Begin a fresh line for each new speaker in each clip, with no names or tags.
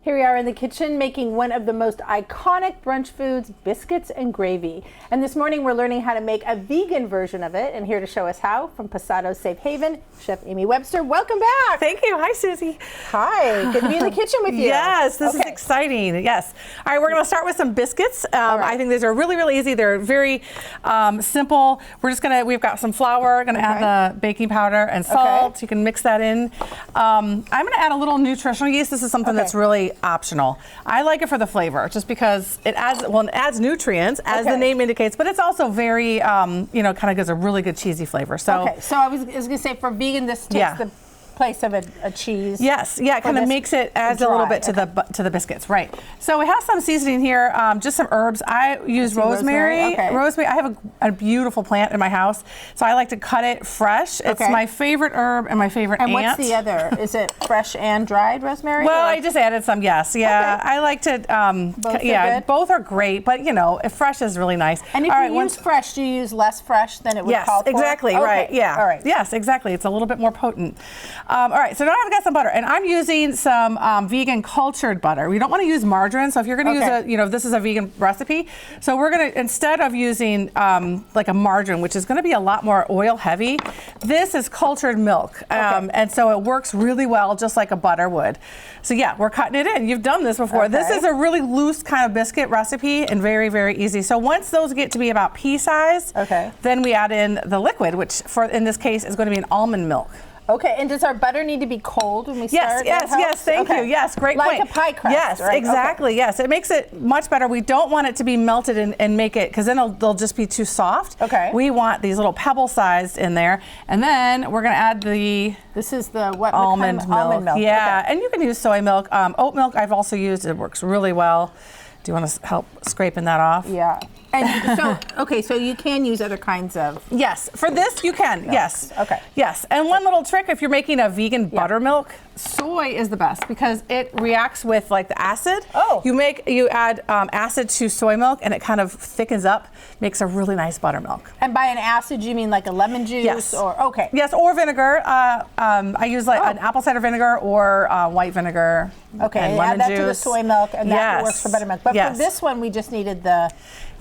Here we are in the kitchen making one of the most iconic brunch foods, biscuits and gravy. And this morning we're learning how to make a vegan version of it. And here to show us how, from Pasado Safe Haven, Chef Amy Webster. Welcome back.
Thank you. Hi, Susie.
Hi. Good to be in the kitchen with you.
Yes, this is exciting. Yes. All right, we're going to start with some biscuits. I think these are really, really easy. They're very simple. We've got some flour. Going to add the baking powder and salt. You can mix that in. I'm going to add a little nutritional yeast. This is something that's really optional. I like it for the flavor, just because it adds nutrients, as the name indicates, but it's also very, kind of gives a really good cheesy flavor. So,
so I was going to say, for vegan, this takes the place of a cheese.
Yes, yeah, it kind of makes it, adds a little bit to the biscuits, right? So we have some seasoning here, just some herbs. I use rosemary. Rosemary. I have a beautiful plant in my house, so I like to cut it fresh. It's my favorite herb and my favorite ant.
And what's the other? Is it fresh and dried rosemary?
Well, I just added some. Yes, yeah. I like to. Both are great, but if fresh is really nice.
And if you use fresh, do you use less fresh than it would call for?
Yes, exactly. Right. Yeah. All right. Yes, exactly. It's a little bit more potent. All right, so now I've got some butter, and I'm using some vegan cultured butter. We don't want to use margarine, so if you're going to use this is a vegan recipe, so we're going to, instead of using like a margarine, which is going to be a lot more oil heavy, this is cultured milk, and so it works really well, just like a butter would. So yeah, we're cutting it in. You've done this before. This is a really loose kind of biscuit recipe, and very, very easy. So once those get to be about pea size, then we add in the liquid, which in this case is going to be an almond milk.
Okay, and does our butter need to be cold when we start?
Yes, thank you. Yes, great point.
Like a pie crust,
yes,
right?
Exactly, yes. It makes it much better. We don't want it to be melted and make it, because then they'll just be too soft. We want these little pebble sized in there. And then we're going to add
this is the what?
Almond milk.
Almond milk.
Yeah, and you can use soy milk. Oat milk I've also used. It works really well. Do you want to help scraping that off?
Yeah. And so you can use other kinds of.
Yes, for this you can.
Milk.
Yes.
Okay.
Yes, and one little trick, if you're making a vegan buttermilk, soy is the best, because it reacts with like the acid. You add acid to soy milk, and it kind of thickens up, makes a really nice buttermilk.
And by an acid, you mean like a lemon juice?
Yes.
Or
Yes, or vinegar. I use like an apple cider vinegar or white vinegar.
Okay,
and lemon
add that
juice
to the soy milk, and that works for buttermilk. But for this one, we just needed the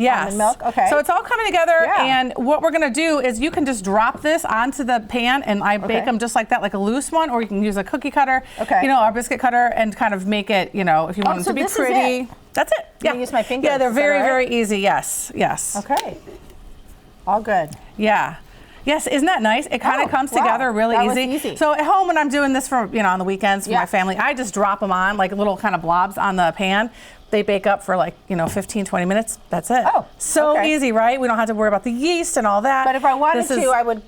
almond milk. Okay.
So it's all coming together, and what we're going to do is you can just drop this onto the pan, and I bake them just like that, like a loose one, or you can use a cookie cutter, our biscuit cutter, and kind of make it, if you want them to be pretty. That's it.
Yeah. Use my fingers.
Yeah, they're very, very easy. Yes.
Okay. All good.
Yeah. Yes, isn't that nice? It kind of comes together really easy. So at home, when I'm doing this for, on the weekends for my family, I just drop them on like little kind of blobs on the pan. They bake up for like, 15, 20 minutes. That's it. So easy, right? We don't have to worry about the yeast and all that.
But if I wanted to, I would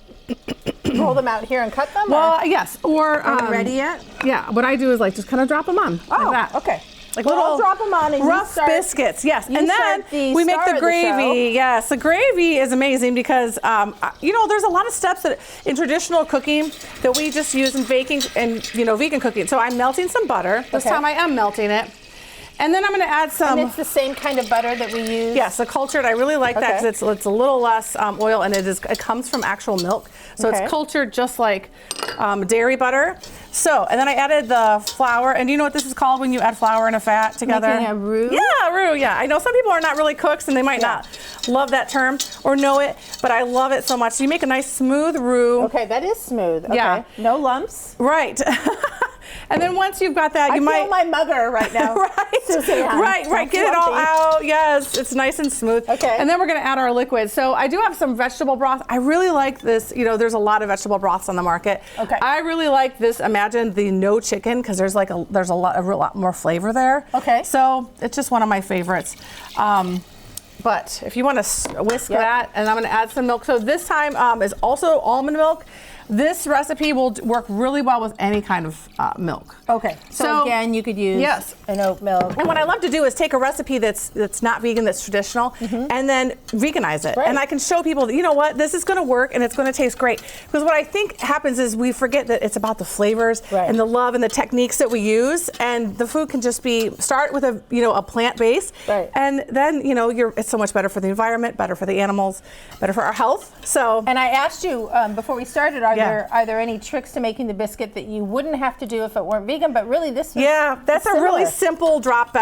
roll them out here and cut them?
Well, yes. Or
are they ready yet?
Yeah, what I do is like just kind of drop them on. Like that.
Okay.
Like little
I'll drop them on and
rough biscuits, yes. And then we make the gravy. Yes, the gravy is amazing because, there's a lot of steps in traditional cooking that we just use in baking and, vegan cooking. So I'm melting some butter. This time I am melting it. And then I'm going to add some.
And it's the same kind of butter that we use?
Yes, the cultured. I really like that because it's a little less oil, and it comes from actual milk. So it's cultured just like dairy butter. So, and then I added the flour. And do you know what this is called when you add flour and a fat together?
Making a roux?
Yeah, roux, yeah. I know some people are not really cooks, and they might not love that term or know it, but I love it so much. So you make a nice smooth roux.
Okay, that is smooth. Okay.
Yeah.
No lumps?
Right. And then once you've got that, you might
feel my mugger right now.
Right. Get it all out. Yes, it's nice and smooth.
Okay.
And then we're going to add our liquid. So I do have some vegetable broth. I really like this. There's a lot of vegetable broths on the market.
Okay.
I really like this. Imagine the no chicken, because there's a lot more flavor there.
Okay.
So it's just one of my favorites. But if you want to whisk that, and I'm going to add some milk. So this time is also almond milk. This recipe will work really well with any kind of milk.
Okay. So again, you could use an oat milk.
And what I love to do is take a recipe that's not vegan, that's traditional, and then veganize it. Right. And I can show people that, you know what, this is going to work and it's going to taste great. Because what I think happens is we forget that it's about the flavors and the love and the techniques that we use, and the food can just start with a plant base, and then it's so much better for the environment, better for the animals, better for our health. So.
And I asked you before we started, Are there any tricks to making the biscuit that you wouldn't have to do if it weren't vegan? But really, this was
that's a really simple drop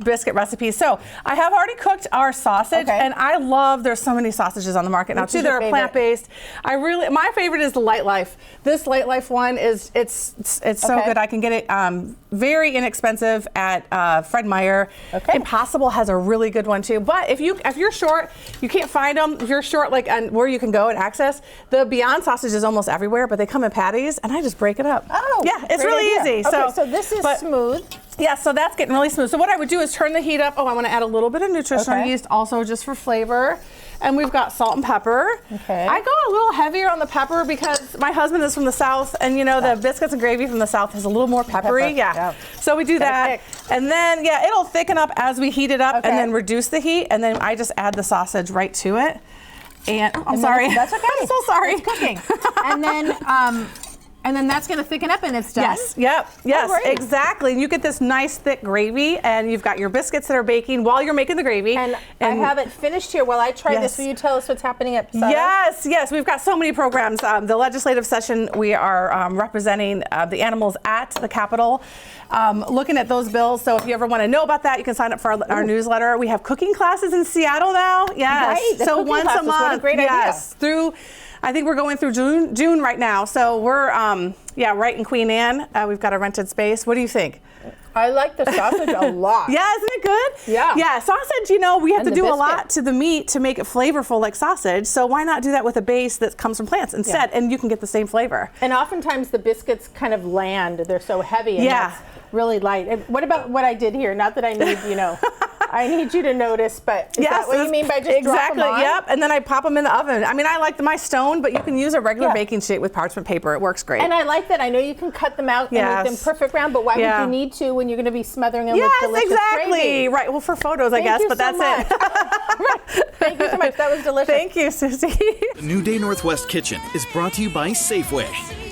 biscuit recipe. So I have already cooked our sausage, and I love. There's so many sausages on the market now too. They're plant-based. My favorite is the Light Life. This Light Life one is so good. I can get it very inexpensive at Fred Meyer. Impossible has a really good one too. But if you're short, you can't find them. If you're short, like on where you can go and access, the Beyond sausage is almost everywhere, but they come in patties, and I just break it up.
Oh,
yeah, it's really easy.
So this is smooth.
Yeah, so that's getting really smooth. So what I would do is turn the heat up. Oh, I want to add a little bit of nutritional yeast also just for flavor. And we've got salt and pepper. I go a little heavier on the pepper because my husband is from the South, and you know the biscuits and gravy from the South is a little more peppery. So we do that. And then, it'll thicken up as we heat it up and then reduce the heat. And then I just add the sausage right to it. And I'm sorry.
That's okay.
I'm so sorry.
It's cooking. And then that's going to thicken up and it's done?
Yes, exactly. And you get this nice thick gravy, and you've got your biscuits that are baking while you're making the gravy.
And I have it finished here. While I try this, will you tell us what's happening at Pasado?
Yes. We've got so many programs. The legislative session, we are representing the animals at the Capitol, looking at those bills. So if you ever want to know about that, you can sign up for our newsletter. We have cooking classes in Seattle now.
Right.
So once a month.
What a great idea.
I think we're going through June right now. So we're, right in Queen Anne. We've got a rented space. What do you think?
I like the sausage a lot.
Yeah, isn't it good? Yeah, sausage, we have to do a lot to the meat to make it flavorful like sausage. So why not do that with a base that comes from plants instead, and you can get the same flavor.
And oftentimes the biscuits kind of land. They're so heavy and that's really light. And what about what I did here? Not that I need, I need you to notice, but is that what you mean by just drop them on?
Yep. And then I pop them in the oven. I mean, I like my stone, but you can use a regular baking sheet with parchment paper. It works great.
And I like that. I know you can cut them out and make them perfect round, but why would you need to when you're going to be smothering them with delicious gravy?
Right. Well, for photos, I guess, but that's it.
Thank you so much. That was delicious.
Thank you, Suzie.
The New Day Northwest Kitchen is brought to you by Safeway.